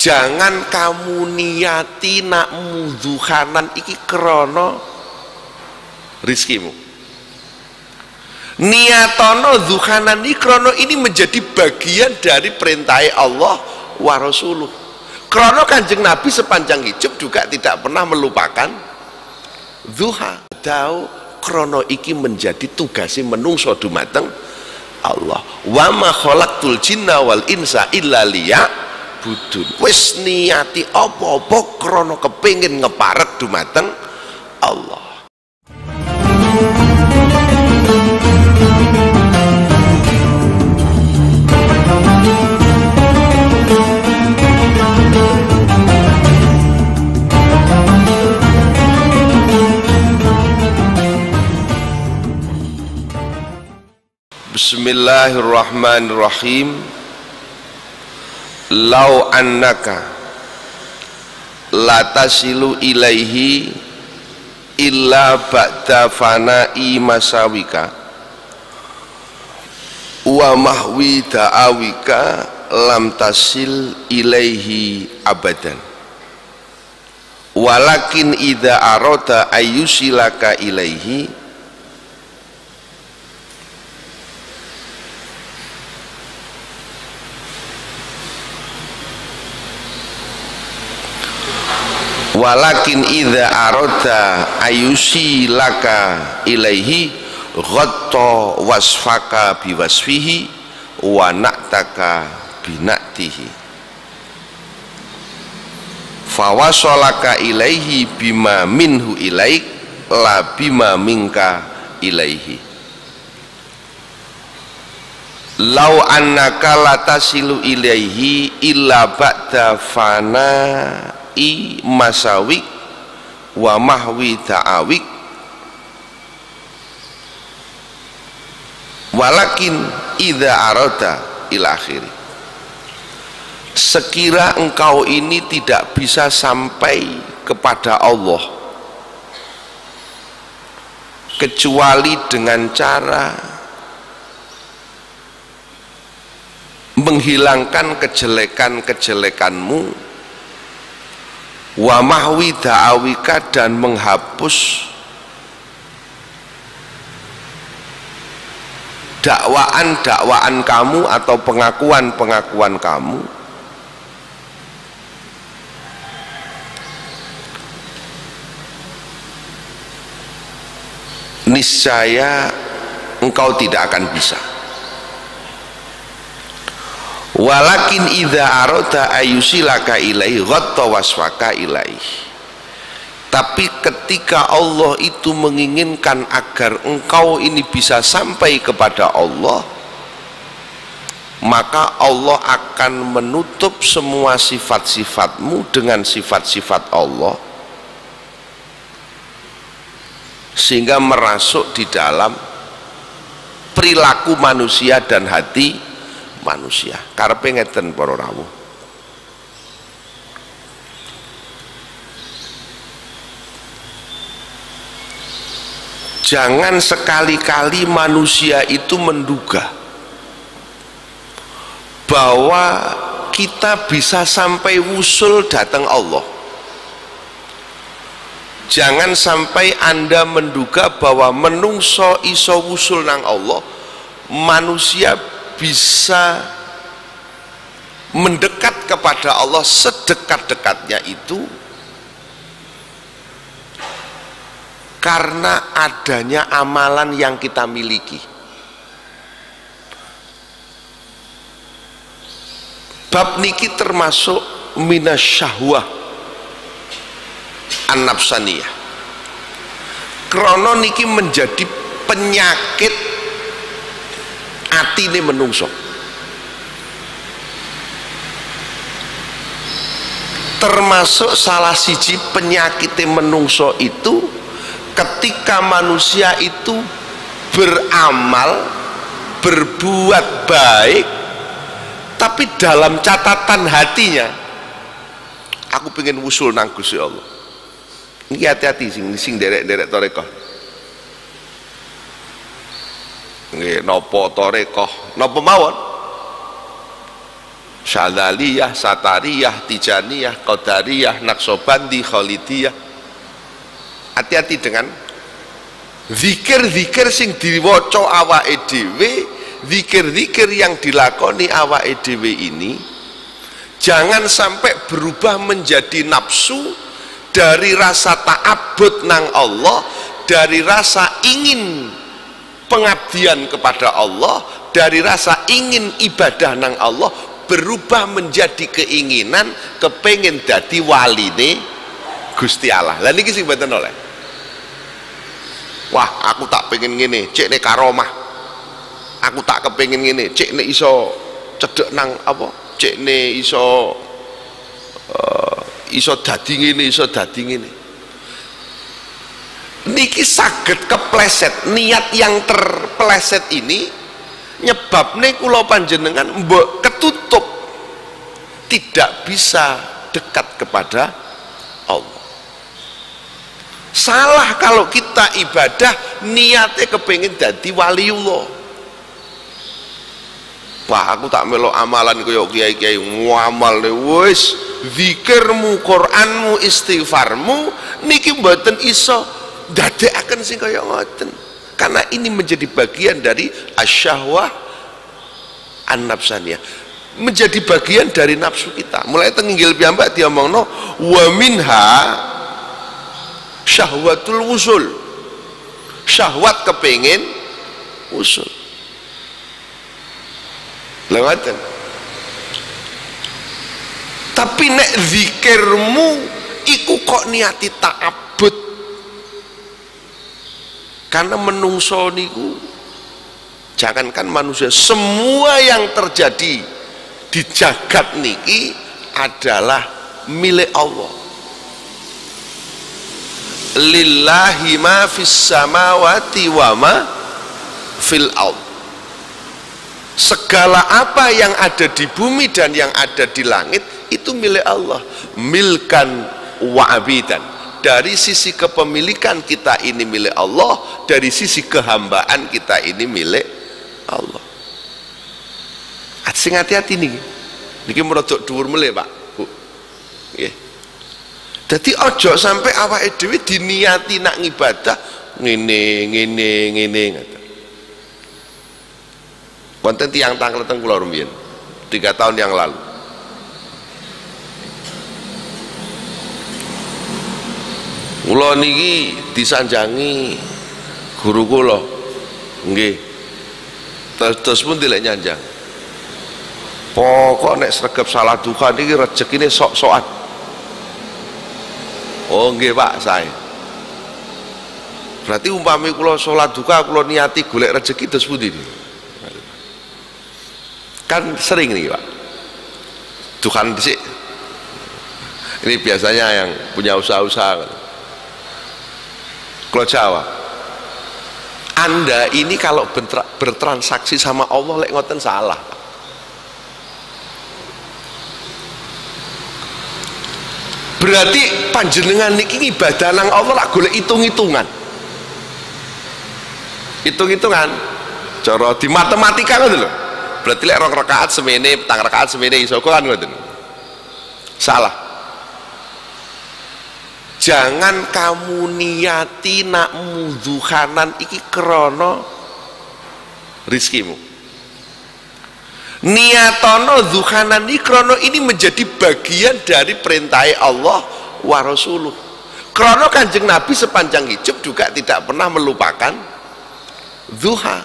Jangan kamu niati nak mudhuhanan iki krono rizkimu. Niatono dzuhanan iki krono ini menjadi bagian dari perintah Allah wa Rasuluh. Krono Kanjeng Nabi sepanjang hidup juga tidak pernah melupakan duha. Tahu krono iki menjadi tugasnya menungso dumateng Allah. Wa ma khalaqtul jinna wal insa illa liya'budun. Wis niati apa-apa krono kepengin ngeparek dumateng Allah. Bismillahirrahmanirrahim. Lau annaka la tasilu ilaihi illa ba'da fana'i masawika wa mahwi da'awika lam tasil ilaihi abadan. Walakin idza arada ayyusilaka ilaihi walakin idza arada ayusilaka ilaihi ghatta wasfaka biwasfihi wa na'taka bina'tihi fawasolaka ilaihi bima minhu ilaik la bima minka ilaihi. Lau annaka latasilu ilaihi illa ba'da fana masawik wa mahwi ta'awik walakin idza arada ila akhiri. Sekira engkau ini tidak bisa sampai kepada Allah kecuali dengan cara menghilangkan kejelekan-kejelekanmu, wa mahwi da'awika, dan menghapus dakwaan-dakwaan kamu atau pengakuan-pengakuan kamu, niscaya engkau tidak akan bisa. Walakin idza arada ayusilaka ilaihi ghatta wasfaka ilaihi. Tapi ketika Allah itu menginginkan agar engkau ini bisa sampai kepada Allah, maka Allah akan menutup semua sifat-sifatmu dengan sifat-sifat Allah, sehingga merasuk di dalam perilaku manusia dan hati manusia. Karepe ngeten para rawuh. Jangan sekali-kali manusia itu menduga bahwa kita bisa sampai wusul datang Allah. Jangan sampai Anda menduga bahwa menungso iso wusul nang Allah, manusia bisa mendekat kepada Allah sedekat-dekatnya itu karena adanya amalan yang kita miliki. Bab niki termasuk minasyahwah an-nafsaniyah. Krono niki menjadi penyakit atine menungso. Termasuk salah siji penyakit menungso itu ketika manusia itu beramal, berbuat baik, tapi dalam catatan hatinya, aku pengen wusul nang Gusti Allah. Ini hati-hati sing derek-derek torekoh. Nggih, napa torekoh, napa mawon. Syadzaliyah, Satariyah, Tijaniyah, Qadariyah, Naqsyabandi, Khalidiyah. Hati-hati dengan zikir-zikir sing diwaca awake dhewe, zikir-zikir yang dilakoni awake dhewe ini jangan sampai berubah menjadi nafsu dari rasa ta'abbud nang Allah, dari rasa ingin pengabdian kepada Allah, dari rasa ingin ibadah nang Allah, berubah menjadi keinginan kepengen dadi waline Gusti Allah. Lah niki sing mboten oleh. Wah, aku tak pengen ngene, cek nek karomah. Aku tak kepengen ngene, cek nek iso cedhek nang apa? Cek nek iso dadi ngene, iso dadi ngene. Niki saged kepleset, niat yang terpeleset ini nyebabne kula panjenengan mbok ketutup, tidak bisa dekat kepada Allah. Salah kalau kita ibadah niatnya kepengen dadi waliullah. Wah, aku tak melok amalan kaya kiai-kiai ngamal wis zikirmu, Quranmu, istighfarmu niki mboten iso dadekaken sing kaya ngoten. Karena ini menjadi bagian dari asyahwah an-nafsaniyah, menjadi bagian dari nafsu kita. Mulai tenginggil piyambak diomongno wa minha syahwatul wusul, syahwat kepengin usul. Lewatan. Tapi nek zikirmu iku kok niati ta'abbud, karena menungso niku jangankan manusia, semua yang terjadi di jagat niki adalah milik Allah. Lillahi ma fis samawati wa ma fil ard. Segala apa yang ada di bumi dan yang ada di langit itu milik Allah. Milkan wa abidan. Dari sisi kepemilikan kita ini milik Allah, dari sisi kehambaan kita ini milik Allah. Sing hati-hati nih. Niki merodok dhuwur meleh, Pak. Bu. Nggih. Dadi ojo sampai awake dhewe diniati nak ngibadah ngene ngoten. Wonten tiyang tangleteng kula rumiyin 3 tahun yang lalu. Kula niki disanjangi guru kula. Nggih. Terus pun dilek nyanjang. Pokok nek sregep salah duha niki rezekine sok-sokan. Oh nggih Pak, saya. Berarti umpami kula salat duha kula niati golek rezeki terus pundi niki? Kan sering nih Pak. Duhan dhisik. Ini biasanya yang punya usaha-usaha. Kalau jawab, Anda ini kalau bertransaksi sama Allah lek ngoten salah. Berarti panjenengan niki ibadah nang Allah lak golek hitung-hitungan. Hitung-hitungan. Cara di matematika ngoten lho. Berarti lek 2 rakaat semene, petang rakaat semene iso kan ngoten. Salah. Jangan kamu niati nak mudzuhanan iki krana rizkimu. Niatono dzuhanan iki krana ini menjadi bagian dari perintah Allah wa Rasuluh. Krana Kanjeng Nabi sepanjang hidup juga tidak pernah melupakan duha.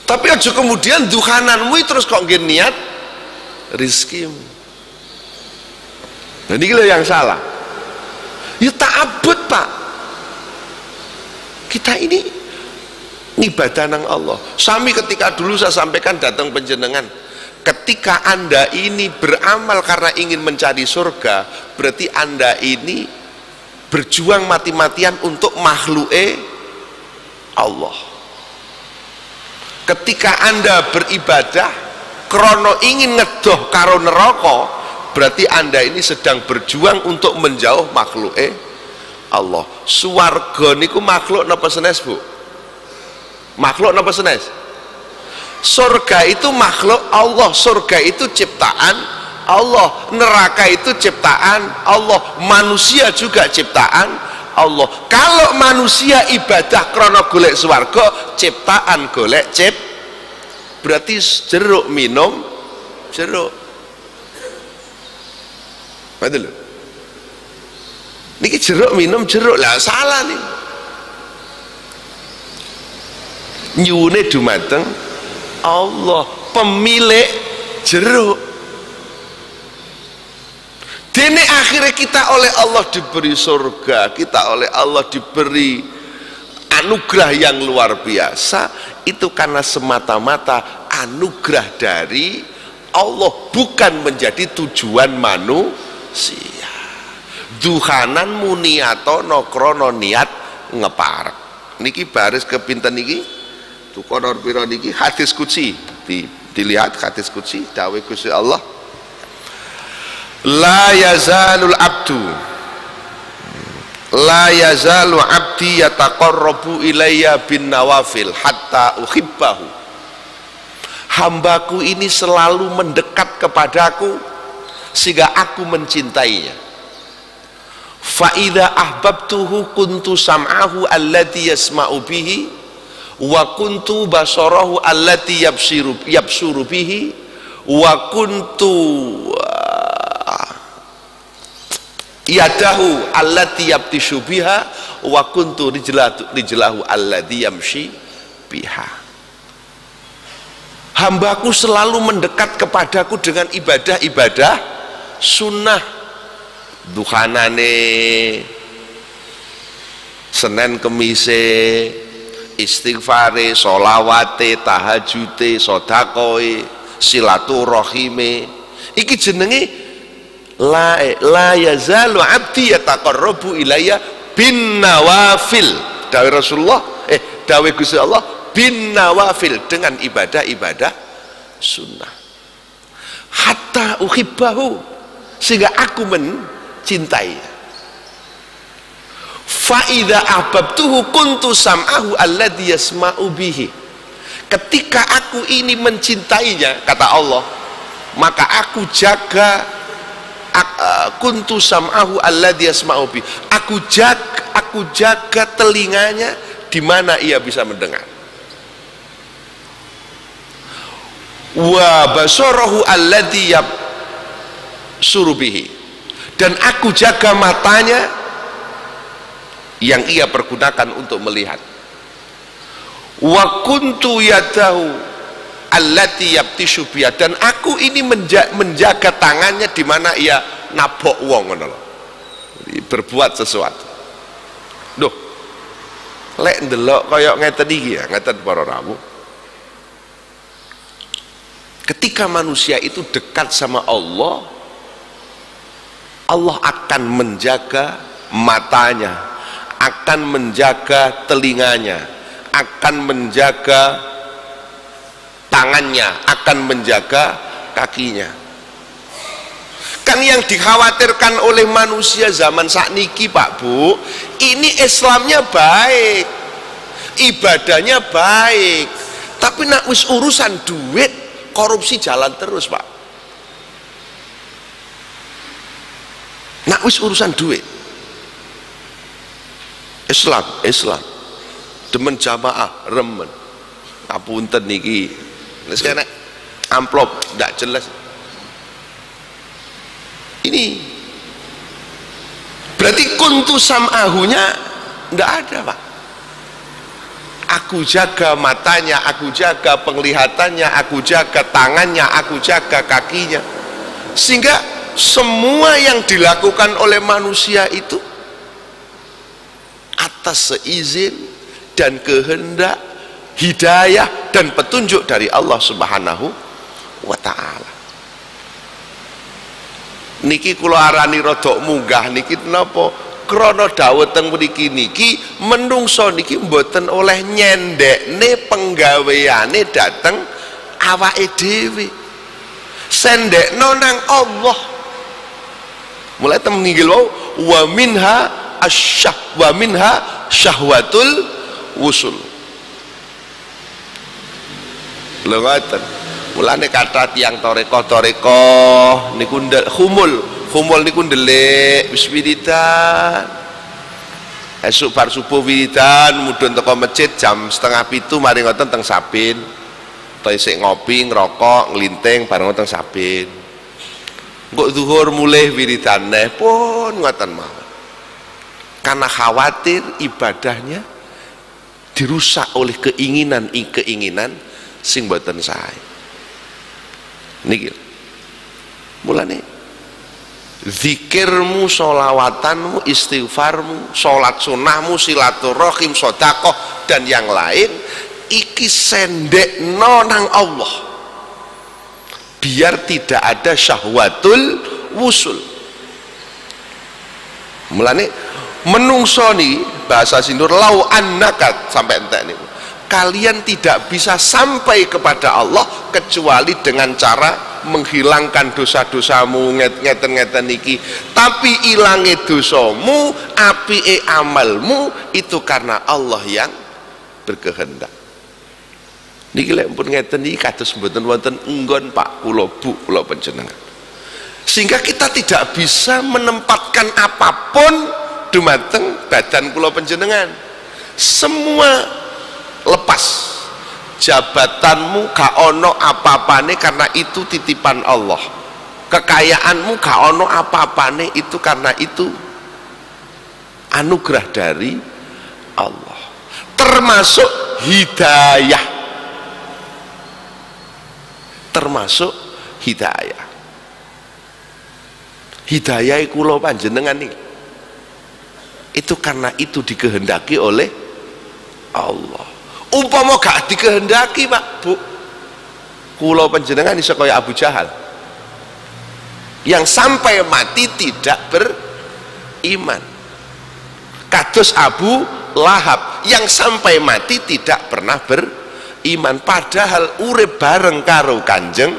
Tapi aja kemudian dzuhananmu terus kok nggih niat rizkimu. Nah ini yang salah. Ya ta'abbud Pak. Kita ini ibadah nang Allah. Sami ketika dulu saya sampaikan datang penjenengan, ketika Anda ini beramal karena ingin mencari surga, berarti Anda ini berjuang mati-matian untuk makhluke Allah. Ketika Anda beribadah krono ingin ngedoh karo neraka, berarti Anda ini sedang berjuang untuk menjauh makhluke Allah. Swarga niku makhluk napa senes Bu? Makhluk napa senes? Surga itu makhluk Allah, surga itu ciptaan Allah, neraka itu ciptaan Allah, manusia juga ciptaan Allah. Kalau manusia ibadah krana golek swarga, ciptaan golek berarti jeruk minum jeruk. Betul lho. Niki jeruk minum jeruk lah, salah nih. Nyuwune dumateng Allah, pemilik jeruk. Dene akhirnya kita oleh Allah diberi surga, kita oleh Allah diberi anugerah yang luar biasa. Itu karena semata-mata anugerah dari Allah, bukan menjadi tujuan manusia. Duhanan muniato nokrono niat ngeparek. Niki baris kepinten niki tukonor piro niki hadis qudsi. Dilihat hadis qudsi dawuh Gusti Allah, la yazalul abdu, la yazalu abdi yataqarrabu ilayya bin nawafil hatta uhibbahu. Hambaku ini selalu mendekat kepadaku sehingga aku mencintainya. Fa idza ahbabtuhu kuntu sam'ahu allati yasma'u bihi wa kuntu basarahu allati yabsuru bihi wa kuntu yadahu allati yabtishu biha wa kuntu rijlahu allati yamshi biha. Hambaku selalu mendekat kepadaku dengan ibadah-ibadah sunnah. Duhanane Senin Kemise, istighfare, sholawate, tahajute, sodakoe, silaturahime. Iki jenenge la yazalu abdi yataqarrabu ilayya bin nawafil. Dawuh Rasulullah, dawuh Gusti Allah, bin nawafil, dengan ibadah-ibadah sunnah. Hatta uhibbahu, sehingga aku mencintai. Fa idza ahbabtuhu kuntu sam'ahu alladhi yasma'u bihi. Ketika aku ini mencintainya, kata Allah, maka aku jaga kuntu sam'ahu alladhi yasma'u bihi. Aku jaga telinganya di mana ia bisa mendengar. Wa basarahu alladhi yabsuru bihi. Dan aku jaga matanya yang ia pergunakan untuk melihat. Wa kuntu yadahu allati yabtishu biha. Dan aku ini menjaga tangannya di mana ia nabok wong, ngono lho. Berbuat sesuatu. Duh, lek ndelok kaya ngeten iki ya, ngeten para rawuh. Ketika manusia itu dekat sama Allah, Allah akan menjaga matanya, akan menjaga telinganya, akan menjaga tangannya, akan menjaga kakinya. Kan yang dikhawatirkan oleh manusia zaman sakniki, Pak Bu, ini Islamnya baik, ibadahnya baik, tapi nak wis urusan duit, korupsi jalan terus, Pak. Nak wis urusan duit, Islam demen jamaah remen. Ngapunten niki wis kena amplop ndak jelas. Ini berarti kuntu sam'ahunya ndak ada, Pak. Aku jaga matanya, aku jaga penglihatannya, aku jaga tangannya, aku jaga kakinya, sehingga semua yang dilakukan oleh manusia itu atas seizin dan kehendak, hidayah dan petunjuk dari Allah Subhanahu wa ta'ala. Niki kula arani rada munggah niki napa? Krana dawuh teng mriki niki menungso niki mboten oleh nyendekne penggaweane dateng awake dhewe. Sendekno nang Allah. Mulai temenggil wa minha asyah wa minha syahwatul wusul. lho ngoten. Mulane kata tiang toreko niku khumul niku ndelik wis wiridan. Esuk bar subuh wiridan mudhun teko masjid jam 6:30 mari ngoten teng Sabin. To isik ngopi, ngerokok, nglinting bareng teng Sabin. Engko zuhur mulih wiridan neh pun ngoten mawon. Karena khawatir ibadahnya dirusak oleh keinginan sing mboten sae. Niki mulane zikirmu, sholawatanmu, istighfarmu, sholat sunnahmu, silaturahim, sodakoh dan yang lain iki sendekno nang Allah biar tidak ada syahwatul wusul. Mulane menungso ni bahasa sindur lau annakat sampai entek niku kalian tidak bisa sampai kepada Allah kecuali dengan cara menghilangkan dosa-dosamu ngeten niki, tapi ilangi dosamu, apike amalmu itu karena Allah yang berkehendak. Niki lek pun ngeten iki kados mboten wonten enggon Pak kula Bu kula panjenengan. Sehingga kita tidak bisa menempatkan apapun dumateng badan kula panjenengan. Semua lepas, jabatanmu gak ono apa-apane karena itu titipan Allah, kekayaanmu gak ono apa-apane itu karena itu anugerah dari Allah, termasuk hidayah, hidayah kula panjenengan nih itu karena itu dikehendaki oleh Allah. Umpama gak dikehendaki Pak Bu, kula panjenengan iso kaya Abu Jahal yang sampai mati tidak beriman, kados Abu Lahab yang sampai mati tidak pernah beriman padahal urip bareng karo Kanjeng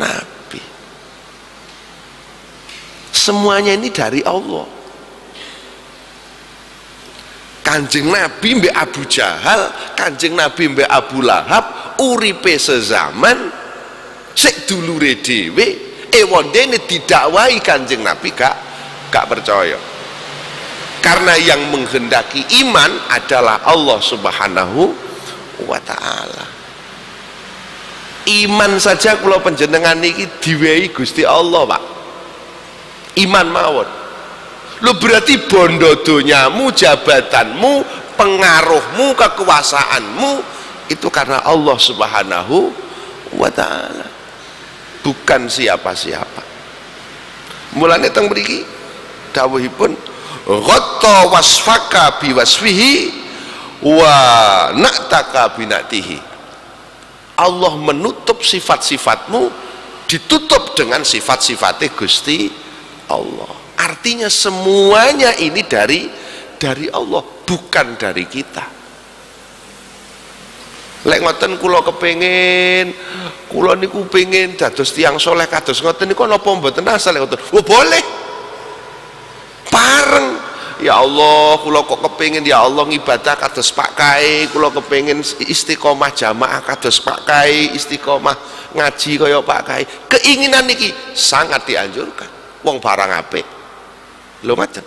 Nabi. Semuanya ini dari Allah. Kanjeng Nabi mbek Abu Jahal, Kanjeng Nabi mbek Abu Lahab uripe sezaman sik dulure dhewe wondene didakwahi Kanjeng Nabi gak percaya. Karena yang menghendaki iman adalah Allah Subhanahu wa taala. Iman saja kula panjenengan niki diwehi Gusti Allah, Pak. Iman mawon. Lu berarti bondo donyamu, jabatanmu, pengaruhmu, kekuasaanmu itu karena Allah Subhanahu wa ta'ala, bukan siapa-siapa. Mulane teng mriki dawuhipun ghatta wasfaka biwasfihi wa na'taka binatihi. Allah menutup sifat-sifatmu ditutup dengan sifat-sifatnya Gusti Allah. Artinya semuanya ini dari Allah, bukan dari kita. Lek ngoten kula kepengin, kula niku pengin dados tiyang soleh kados ngoten niku napa mboten asal ngoten. Oh boleh. Bareng. Ya Allah, kula kok kepengin ya Allah ngibadah kados Pak Kai, kula kepengin istiqomah jamaah kados Pak Kai, istiqomah ngaji kaya Pak Kai. Keinginan niki sangat dianjurkan. Wong barang apik. Lho macam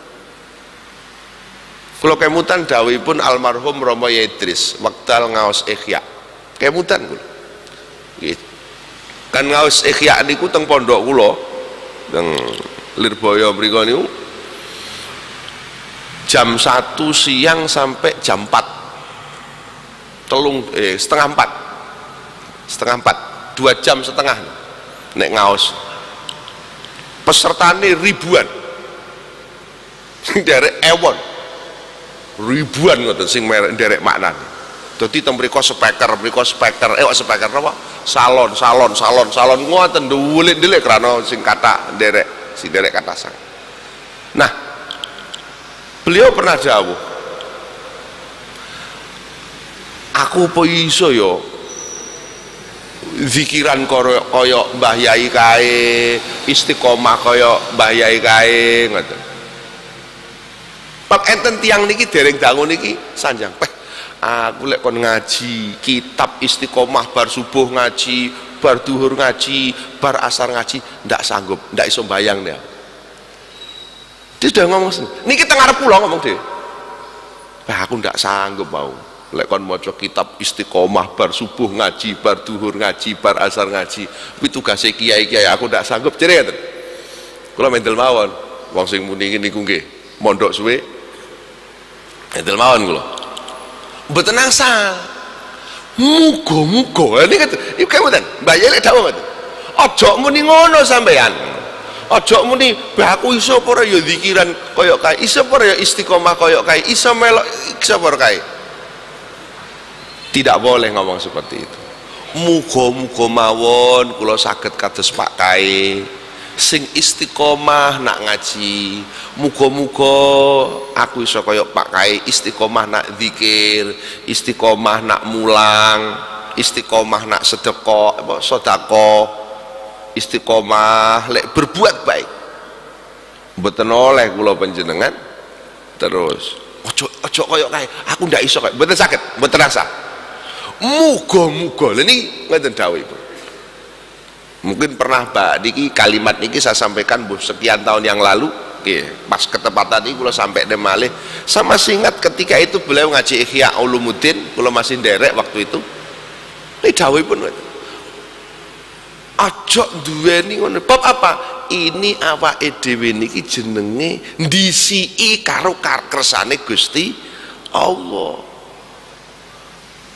kula kemutan dawuhipun almarhum Romo Yedris wekdal ngaos Ihya kemutan kula nggih kan ngaos Ihya niku teng pondok kula teng Lirboyo mriku niku jam 1 siang sampai jam 4 setengah 4 2 jam setengah nek ngaos pesertane ribuan derek ewon ribuan ngoten sing derek maknane. Dadi teng mriku speaker speaker apa? Salon ngoten ndulit-ndulit krana sing kata derek kata sang. Nah, beliau pernah dawuh, aku apa iso yo zikiran kaya Mbah Yai kae, istiqomah kaya Mbah Yai kae ngoten. Pak enten tiang niki dereng dangu niki sanjang. aku lek kon ngaji kitab istiqomah bar subuh ngaji, bar duhur ngaji, bar asar ngaji, ndak sanggup, ndak iso bayang dia. Dia sudah ngomong niki teng arep kula ngomong deh. Bah aku ndak sanggup mau. Lek kon maca kitab istiqomah bar subuh ngaji, bar duhur ngaji, bar asar ngaji, kuwi tugase kiai-kiai aku ndak sanggup jere ngoten. Kula mendel mawon, wong sing muni niku nggih mondok suwe. Mendel mawon kula. Mboten asal. Muga-muga niki iki kemudian Mbah Yai lek dawuh ngoten. Aja muni ngono sampean. Aja muni bah aku iso apa ora ya zikiran kaya kae, iso apa ora ya istiqomah kaya kae, iso melok iso apa kae. Tidak boleh ngomong seperti itu. Muga-muga mawon kula saged kados Pak Kae sing istiqomah nak ngaji. Muga-muga aku iso kaya Pak Kae istiqomah nak zikir, istiqomah nak mulang, istiqomah nak sedekah, sedekah, istiqomah lek berbuat baik. Mboten oleh kula panjenengan terus ojo kaya kae aku ndak iso kae, mboten saged, mboten rasa. Muga-muga lha niki ngoten dawuhipun. Mungkin pernah Mbak niki kalimat niki saya sampaikan sekian tahun yang lalu, pas ketepatan ini kula sampai malih. Saya masih ingat ketika itu beliau ngaji Ihya Ulumuddin, kula masih nderek waktu itu. Ini dawuhipun ngoten. Aja duweni ngono. Bab apa? Ini awake dhewe niki jenenge ndisiki karo kersane Gusti Allah.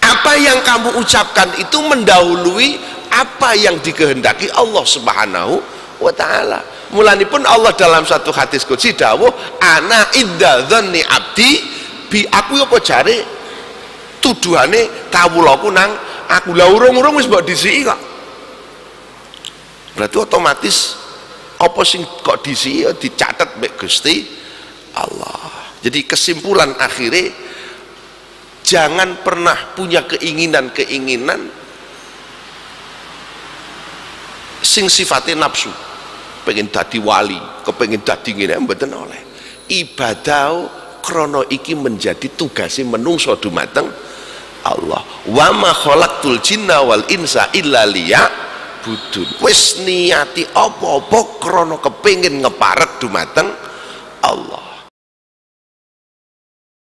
Apa yang kamu ucapkan itu mendahului apa yang dikehendaki Allah Subhanahu wa taala. Mulanipun Allah dalam satu hadis qudsi dawuh, ana idza dzanni abdi bi, aku apa jare tuduhane kawulaku nang aku. Lah urung-urung wis mbok disiki kok. Berarti otomatis apa sing kok disiki dicatet mek Gusti Allah. Jadi kesimpulan akhirnya, jangan pernah punya keinginan-keinginan sing sifatnya nafsu, pengen dadi wali, kepengin dadi ngene, mboten oleh. Ibadah krono iki menjadi tugasnya menungso dumateng Allah. Wa ma khalaqtul jinna wal insa illa liya'budun. Wis niati apa-apa krono kepengin ngeparek dumateng Allah.